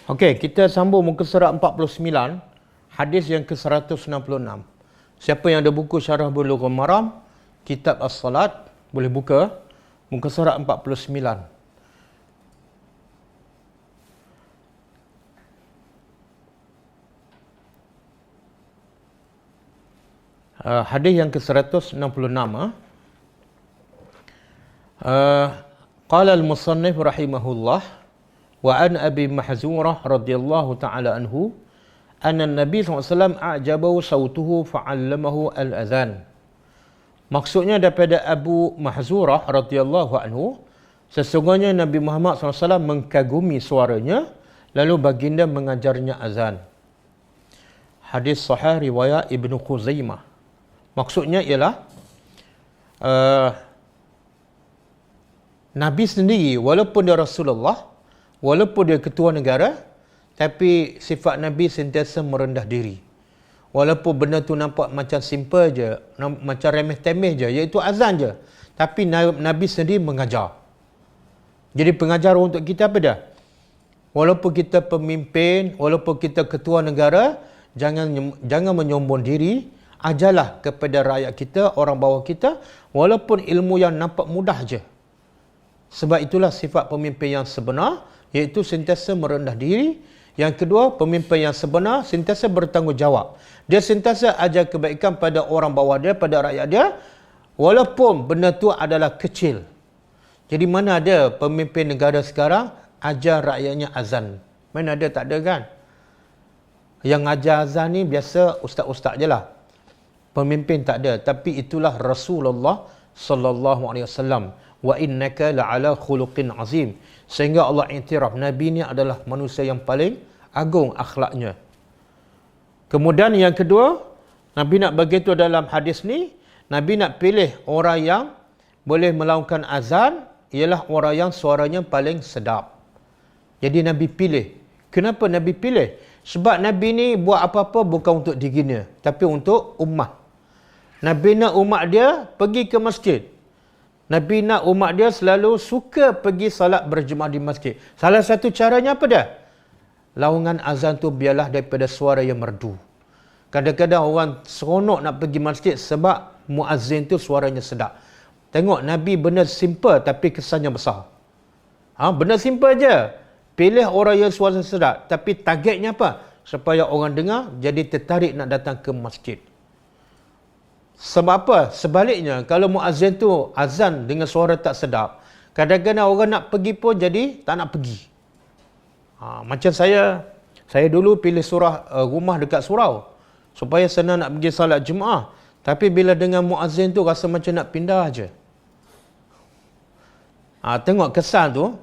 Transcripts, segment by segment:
Okey, kita sambung muka surat 49, hadis yang ke-166. Siapa yang ada buku Syarah Bulughul Maram, Kitab As-Salat, boleh buka muka surat 49. Hadis yang ke-166. Qala al-musannif rahimahullah wa an Abi Mahzurah radhiyallahu ta'ala anhu anna Nabi SAW a'jabahu sautuhu fa'allamahu al-azan. Maksudnya daripada Abu Mahzurah radhiyallahu anhu, sesungguhnya Nabi Muhammad SAW mengkagumi suaranya, lalu baginda mengajarnya azan. Hadis sahih riwayat Ibnu Khuzaimah. Maksudnya ialah Nabi sendiri, walaupun dia Rasulullah, walaupun dia ketua negara, tapi sifat Nabi sentiasa merendah diri. Walaupun benda tu nampak macam simple je, macam remeh-temeh je, iaitu azan je, tapi Nabi sendiri mengajar. Jadi pengajar untuk kita apa dah? Walaupun kita pemimpin, walaupun kita ketua negara, jangan menyombong diri. Ajarlah kepada rakyat kita, orang bawah kita, walaupun ilmu yang nampak mudah je. Sebab itulah sifat pemimpin yang sebenar, iaitu sentiasa merendah diri. Yang kedua, pemimpin yang sebenar sentiasa bertanggungjawab. Dia sentiasa ajar kebaikan pada orang bawah dia, pada rakyat dia, walaupun benda tu adalah kecil. Jadi mana ada pemimpin negara sekarang ajar rakyatnya azan? Mana ada, tak ada kan? Yang ajar azan ni biasa ustaz-ustaz je lah. Pemimpin tak ada, tapi itulah Rasulullah sallallahu alaihi wasallam. Wa innaka la'ala khuluqin azim. Sehingga Allah iktiraf Nabi ni adalah manusia yang paling agung akhlaknya. Kemudian yang kedua, Nabi nak begitu dalam hadis ni, Nabi nak pilih orang yang boleh melakukan azan, ialah orang yang suaranya paling sedap. Jadi Nabi pilih. Kenapa Nabi pilih? Sebab Nabi ni buat apa-apa bukan untuk dirinya, tapi untuk ummah. Nabi nak umat dia pergi ke masjid. Nabi nak umat dia selalu suka pergi salat berjemaah di masjid. Salah satu caranya apa dah? Laungan azan tu biarlah daripada suara yang merdu. Kadang-kadang orang seronok nak pergi masjid sebab muazzin tu suaranya sedap. Tengok, Nabi benda simple tapi kesannya besar. Benda simple je. Pilih orang yang suara sedap. Tapi targetnya apa? Supaya orang dengar jadi tertarik nak datang ke masjid. Sebab apa? Sebaliknya, kalau muazzin tu azan dengan suara tak sedap, kadang-kadang orang nak pergi pun jadi tak nak pergi. Macam saya dulu pilih rumah dekat surau supaya senang nak pergi salat Jumaat. Tapi bila dengan muazzin tu rasa macam nak pindah aje. Tengok kesan tu.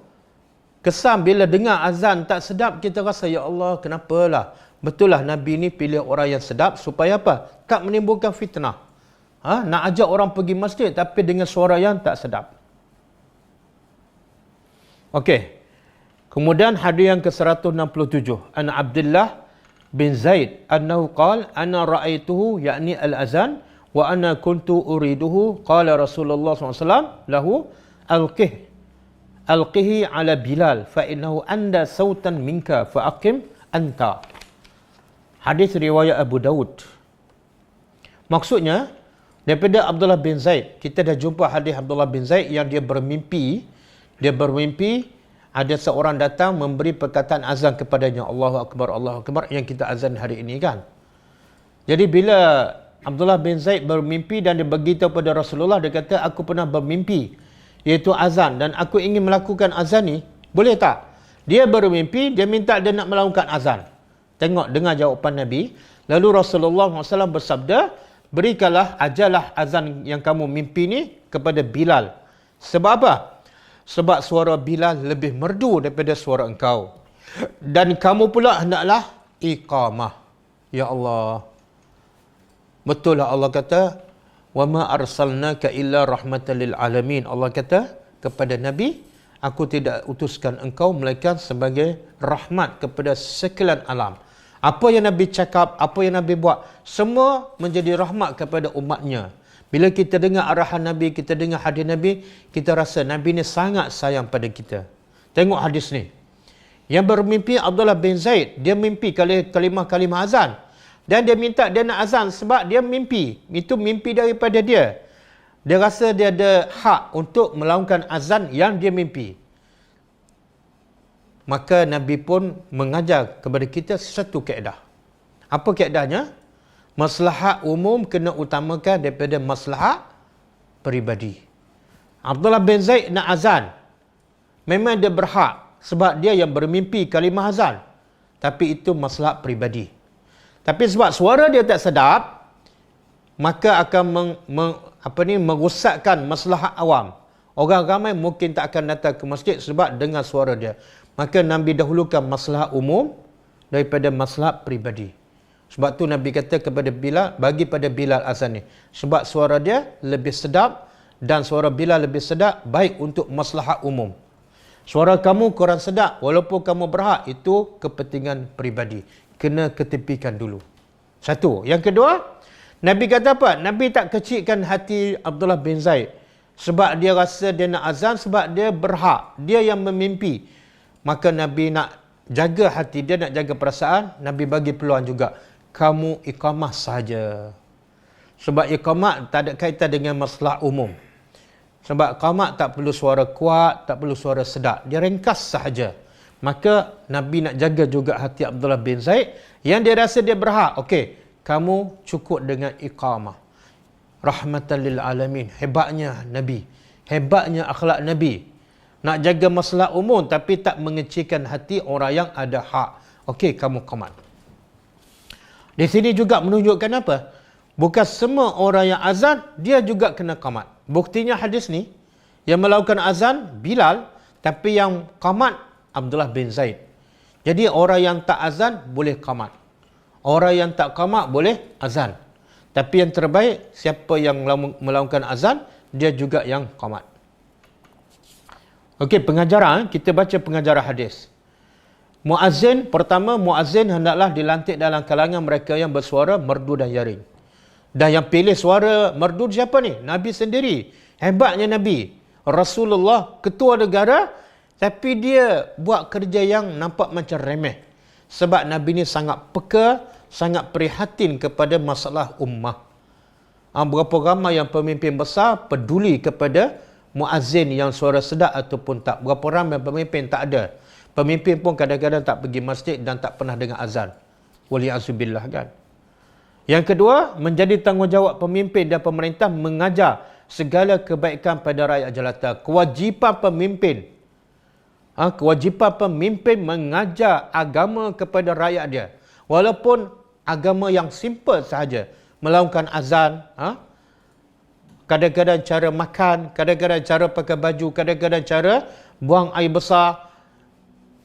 Kesan bila dengar azan tak sedap, kita rasa, ya Allah, kenapalah? Betul lah Nabi ni pilih orang yang sedap supaya apa? Tak menimbulkan fitnah. Nak ajak orang pergi masjid tapi dengan suara yang tak sedap. Okey. Kemudian hadis yang ke-167. An Abdullah bin Zaid annahu qala ana ra'aituhu yakni al-azan wa ana kuntu uriduhu qala Rasulullah SAW lahu alqihi ala Bilal fa innahu anda sautan minka fa aqim anta. Hadis riwayat Abu Daud. Maksudnya daripada Abdullah bin Zaid, kita dah jumpa hadis Abdullah bin Zaid yang dia bermimpi ada seorang datang memberi perkataan azan kepadanya, Allahu Akbar, yang kita azan hari ini kan. Jadi bila Abdullah bin Zaid bermimpi dan dia beritahu kepada Rasulullah, dia kata, aku pernah bermimpi, iaitu azan, dan aku ingin melakukan azan ni, boleh tak? Dia bermimpi, dia minta dia nak melakukan azan. Tengok, dengar jawapan Nabi. Lalu Rasulullah SAW bersabda, berikanlah, ajarlah azan yang kamu mimpi ni kepada Bilal. Sebab apa? Sebab suara Bilal lebih merdu daripada suara engkau. Dan kamu pula hendaklah iqamah. Ya Allah. Betul lah Allah kata, wa ma arsalnaka illa rahmatan lil alamin. Allah kata kepada Nabi, aku tidak utuskan engkau melainkan sebagai rahmat kepada sekalian alam. Apa yang Nabi cakap, apa yang Nabi buat, semua menjadi rahmat kepada umatnya. Bila kita dengar arahan Nabi, kita dengar hadis Nabi, kita rasa Nabi ni sangat sayang pada kita. Tengok hadis ni. Yang bermimpi Abdullah bin Zaid, dia mimpi kalimah-kalimah azan. Dan dia minta dia nak azan sebab dia mimpi. Itu mimpi daripada dia. Dia rasa dia ada hak untuk melakukan azan yang dia mimpi. Maka Nabi pun mengajar kepada kita satu kaedah. Apa kaedahnya? Maslahat umum kena utamakan daripada maslahat peribadi. Abdullah bin Zaid nak azan. Memang dia berhak sebab dia yang bermimpi kalimah azan. Tapi itu maslahat peribadi. Tapi sebab suara dia tak sedap, maka akan merosakkan maslahat awam. Orang ramai mungkin tak akan datang ke masjid sebab dengar suara dia. Maka Nabi dahulukan maslahat umum daripada maslahat peribadi. Sebab tu Nabi kata kepada Bilal, bagi pada Bilal azan ni. Sebab suara dia lebih sedap dan suara Bilal lebih sedap, baik untuk maslahat umum. Suara kamu kurang sedap, walaupun kamu berhak, itu kepentingan peribadi. Kena ketepikan dulu. Satu. Yang kedua, Nabi kata apa? Nabi tak kecilkan hati Abdullah bin Zaid. Sebab dia rasa dia nak azan, sebab dia berhak. Dia yang memimpi. Maka Nabi nak jaga hati dia, nak jaga perasaan. Nabi bagi peluang juga. Kamu iqamah sahaja. Sebab iqamah tak ada kaitan dengan masalah umum. Sebab iqamah tak perlu suara kuat, tak perlu suara sedap. Dia ringkas sahaja. Maka Nabi nak jaga juga hati Abdullah bin Zaid. Yang dia rasa dia berhak. Okey, kamu cukup dengan iqamah. Rahmatan lil alamin. Hebatnya Nabi. Hebatnya akhlak Nabi. Nak jaga masalah umum tapi tak mengecilkan hati orang yang ada hak. Okey, kamu qamat. Di sini juga menunjukkan apa? Bukan semua orang yang azan, dia juga kena qamat. Buktinya hadis ni, yang melakukan azan, Bilal, tapi yang qamat, Abdullah bin Zaid. Jadi orang yang tak azan, boleh qamat. Orang yang tak qamat, boleh azan. Tapi yang terbaik, siapa yang melakukan azan, dia juga yang qamat. Okey, pengajaran, kita baca pengajaran hadis. Muazzin, pertama, muazzin hendaklah dilantik dalam kalangan mereka yang bersuara merdu dan nyaring. Dan yang pilih suara merdu siapa ni? Nabi sendiri. Hebatnya Nabi. Rasulullah, ketua negara, tapi dia buat kerja yang nampak macam remeh. Sebab Nabi ni sangat peka, sangat prihatin kepada masalah ummah. Berapa ramai yang pemimpin besar peduli kepada muazzin yang suara sedap ataupun tak. Berapa ramai pemimpin tak ada. Pemimpin pun kadang-kadang tak pergi masjid dan tak pernah dengar azan. Wali'azubillah kan. Yang kedua, menjadi tanggungjawab pemimpin dan pemerintah mengajar segala kebaikan pada rakyat jelata. Kewajipan pemimpin. Kewajipan pemimpin mengajar agama kepada rakyat dia. Walaupun agama yang simple sahaja. Melakukan azan. Kadang-kadang cara makan. Kadang-kadang cara pakai baju. Kadang-kadang cara buang air besar.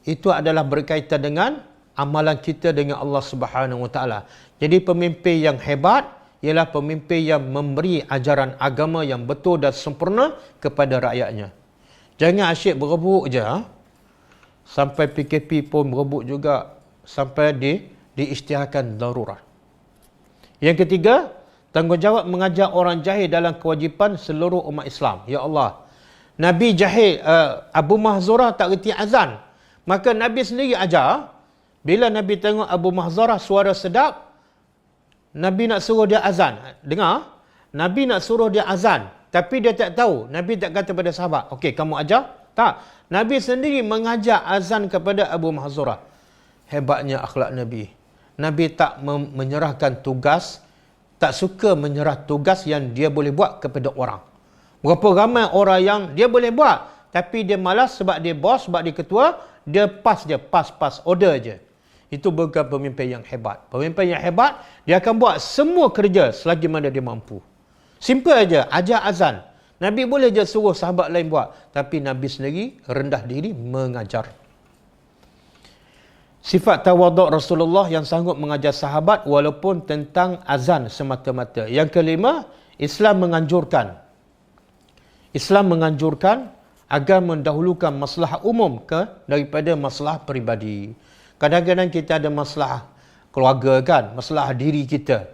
Itu adalah berkaitan dengan amalan kita dengan Allah Subhanahu Wa Taala. Jadi pemimpin yang hebat ialah pemimpin yang memberi ajaran agama yang betul dan sempurna kepada rakyatnya. Jangan asyik berebut je. Sampai PKP pun berebut juga. Sampai diisytiharkan darurat. Yang ketiga, tanggungjawab mengajar orang jahil dalam kewajipan seluruh umat Islam. Ya Allah. Nabi jahil, Abu Mahzurah tak reti azan. Maka Nabi sendiri ajar, bila Nabi tengok Abu Mahzurah suara sedap, Nabi nak suruh dia azan. Dengar, Nabi nak suruh dia azan. Tapi dia tak tahu. Nabi tak kata pada sahabat, okey kamu ajar? Tak. Nabi sendiri mengajar azan kepada Abu Mahzurah. Hebatnya akhlak Nabi. Nabi tak menyerahkan tugas, tak suka menyerah tugas yang dia boleh buat kepada orang. Berapa ramai orang yang dia boleh buat, tapi dia malas sebab dia bos, sebab dia ketua, dia pas je, pas, order je. Itu bukan pemimpin yang hebat. Pemimpin yang hebat, dia akan buat semua kerja selagi mana dia mampu. Simple aja, ajar azan. Nabi boleh je suruh sahabat lain buat, tapi Nabi sendiri rendah diri mengajar. Sifat tawaduk Rasulullah yang sanggup mengajar sahabat walaupun tentang azan semata-mata. Yang kelima, Islam menganjurkan agar mendahulukan masalah umum daripada masalah peribadi. Kadang-kadang kita ada masalah keluarga kan, masalah diri kita.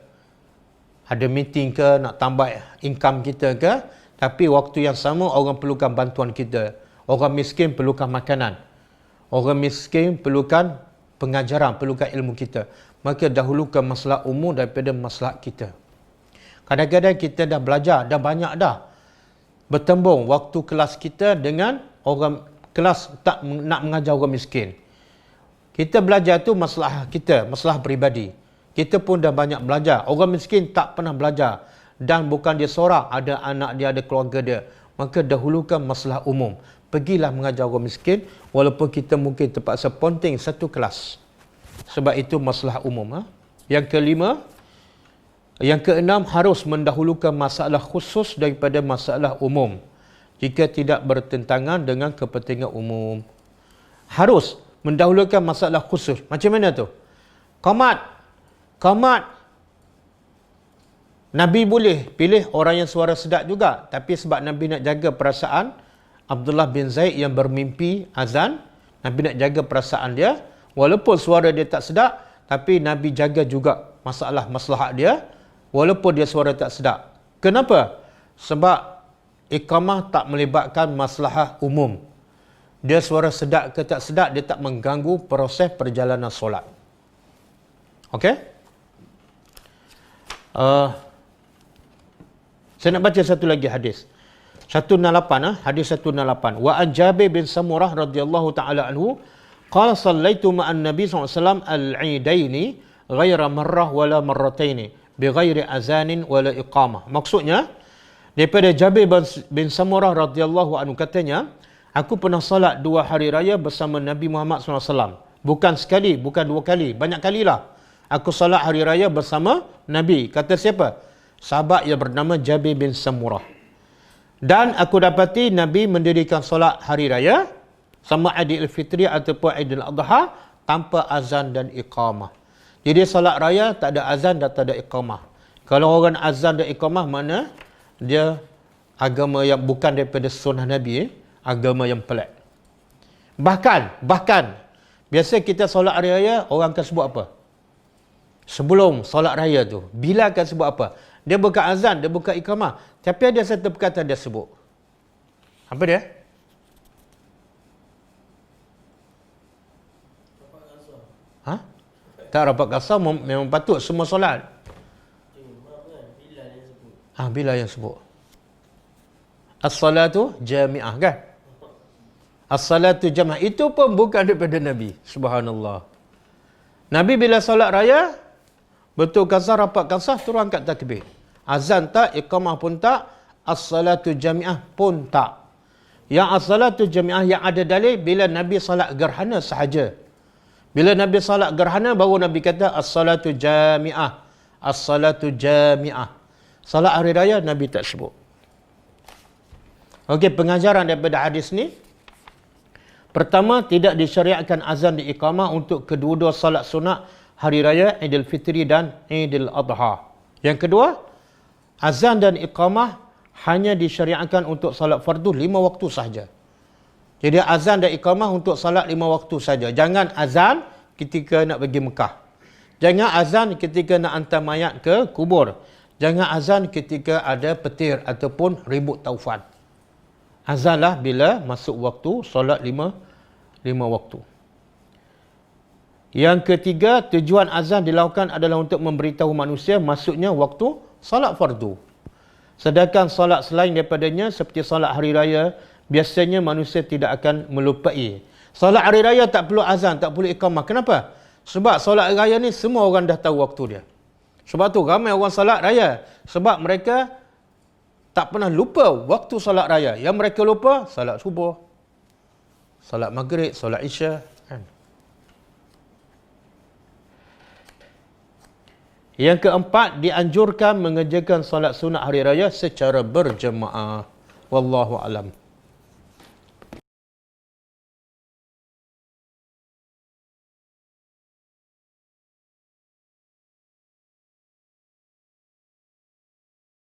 Ada meeting ke, nak tambah income kita ke, tapi waktu yang sama orang perlukan bantuan kita. Orang miskin perlukan makanan. Orang miskin perlukan pengajaran, perlukan ilmu kita. Maka dahulukan masalah umum daripada masalah kita. Kadang-kadang kita dah belajar, dah banyak dah bertembung waktu kelas kita dengan orang kelas tak nak mengajar orang miskin. Kita belajar tu masalah kita, masalah peribadi. Kita pun dah banyak belajar. Orang miskin tak pernah belajar. Dan bukan dia seorang, ada anak dia, ada keluarga dia. Maka dahulukan masalah umum. Pergilah mengajar orang miskin, walaupun kita mungkin terpaksa ponting satu kelas. Sebab itu masalah umum. Yang kelima, yang keenam, harus mendahulukan masalah khusus daripada masalah umum. Jika tidak bertentangan dengan kepentingan umum. Harus mendahulukan masalah khusus. Macam mana tu? Qamat. Nabi boleh pilih orang yang suara sedap juga. Tapi sebab Nabi nak jaga perasaan Abdullah bin Zaid yang bermimpi azan, Nabi nak jaga perasaan dia. Walaupun suara dia tak sedap, tapi Nabi jaga juga masalah maslahat dia. Walaupun dia suara tak sedap. Kenapa? Sebab iqamah tak melibatkan masalah umum. Dia suara sedap ke tak sedap, dia tak mengganggu proses perjalanan solat. Okey? Saya nak baca satu lagi hadis. 168, hadis 168. Wa an Jabir bin Samurah radhiyallahu taala anhu qala sallaitu ma'an nabi sallallahu alaihi wasallam al-eidaini ghaira marrah wala marrataini bi ghairi azanin wala iqamah. Maksudnya daripada Jabir bin Samurah radhiyallahu anhu katanya, aku pernah salat 2 hari raya bersama Nabi Muhammad sallallahu alaihi wasallam. Bukan sekali, bukan 2 kali, banyak kalilah. Aku salat hari raya bersama Nabi. Kata siapa? Sahabat yang bernama Jabir bin Samurah. Dan aku dapati Nabi mendirikan solat hari raya sama Aidil Fitri ataupun Aidil Adha tanpa azan dan iqamah. Jadi solat raya tak ada azan dan tak ada iqamah. Kalau orang azan dan iqamah, mana dia agama yang bukan daripada sunnah Nabi, agama yang pelik. Bahkan biasa kita solat hari raya, orang akan sebut apa? Sebelum solat raya tu, bila akan sebut apa? Dia bukan azan, dia bukan iqamah. Tapi ada satu perkataan dia sebut. Apa dia? Tak rapat qasar memang patut semua solat. Bila yang sebut. As-salatu jami'ah kan? As-salatu jami'ah. Itu pun bukan daripada Nabi. Subhanallah. Nabi bila solat raya, betul qasar, rapat qasar, terus angkat takbir. Azan tak, iqamah pun tak, as-salatu jami'ah pun tak. Yang as-salatu jami'ah yang ada dalil bila Nabi salat gerhana sahaja. Bila Nabi salat gerhana, baru Nabi kata as-salatu jami'ah. As-salatu jami'ah. Salat hari raya, Nabi tak sebut. Okey, pengajaran daripada hadis ni. Pertama, tidak disyariatkan azan di iqamah untuk kedua-dua salat sunat hari raya, Aidil Fitri dan Aidil Adha. Yang kedua, azan dan iqamah hanya disyariatkan untuk salat fardu 5 waktu sahaja. Jadi azan dan iqamah untuk salat 5 waktu saja. Jangan azan ketika nak pergi Mekah. Jangan azan ketika nak hantar mayat ke kubur. Jangan azan ketika ada petir ataupun ribut taufan. Azanlah bila masuk waktu solat 5 waktu. Yang ketiga, tujuan azan dilakukan adalah untuk memberitahu manusia maksudnya waktu salat fardu. Sedangkan salat selain daripadanya seperti salat hari raya, biasanya manusia tidak akan melupai. Salat hari raya tak perlu azan, tak perlu iqamah. Kenapa? Sebab salat hari raya ni semua orang dah tahu waktu dia. Sebab tu ramai orang salat raya. Sebab mereka tak pernah lupa waktu salat raya. Yang mereka lupa, salat subuh, salat maghrib, salat isya. Yang keempat, dianjurkan mengerjakan solat sunat hari raya secara berjemaah. Wallahu alam.